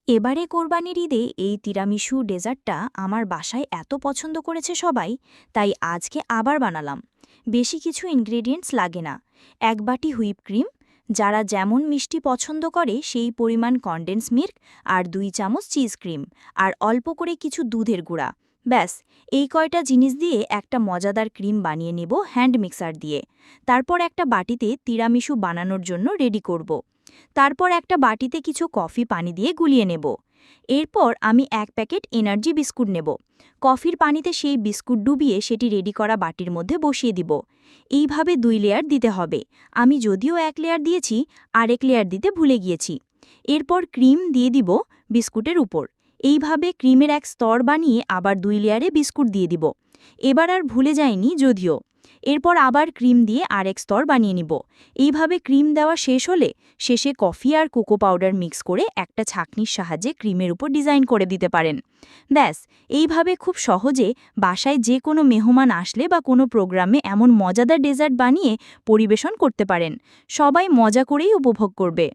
এবারে কোরবানির ঈদে এই তিরামিসু ডেজার্টটা আমার বাসায় এত পছন্দ করেছে সবাই, তাই আজকে আবার বানালাম। বেশি কিছু ইনগ্রেডিয়েন্টস লাগে না। এক বাটি হুইপ ক্রিম, যারা যেমন মিষ্টি পছন্দ করে সেই পরিমাণ কনডেন্স মিল্ক, আর 2 চামচ চিজ ক্রিম, আর অল্প করে কিছু দুধের গুঁড়া। ব্যাস, এই কয়টা জিনিস দিয়ে একটা মজাদার ক্রিম বানিয়ে নেব হ্যান্ড মিক্সার দিয়ে। তারপর একটা বাটিতে তিরামিসু বানানোর জন্য রেডি করব। তারপর একটা বাটিতে কিছু কফি পানি দিয়ে গুলিয়ে নেব। এরপর আমি 1 প্যাকেট এনার্জি বিস্কুট নেব। কফির পানিতে সেই বিস্কুট ডুবিয়ে সেটি রেডি করা বাটির মধ্যে বসিয়ে দিব। এইভাবে 2 লেয়ার দিতে হবে। আমি যদিও 1 লেয়ার দিয়েছি, আরেক লেয়ার দিতে ভুলে গিয়েছি। এরপর ক্রিম দিয়ে দিব বিস্কুটের উপর। এইভাবে ক্রিমের এক স্তর বানিয়ে আবার 2 লেয়ারে বিস্কুট দিয়ে দিব। এবার আর ভুলে যাইনি যদিও। এরপর আবার ক্রিম দিয়ে আরেক স্তর বানিয়ে নিব। এইভাবে ক্রিম দেওয়া শেষ হলে শেষে কফি আর কোকো পাউডার মিক্স করে একটা ছাঁকনির সাহায্যে ক্রিমের উপর ডিজাইন করে দিতে পারেন। ব্যাস, এইভাবে খুব সহজে বাসায় যে কোনো মেহমান আসলে বা কোনো প্রোগ্রামে এমন মজাদার ডেজার্ট বানিয়ে পরিবেশন করতে পারেন। সবাই মজা করেই উপভোগ করবে।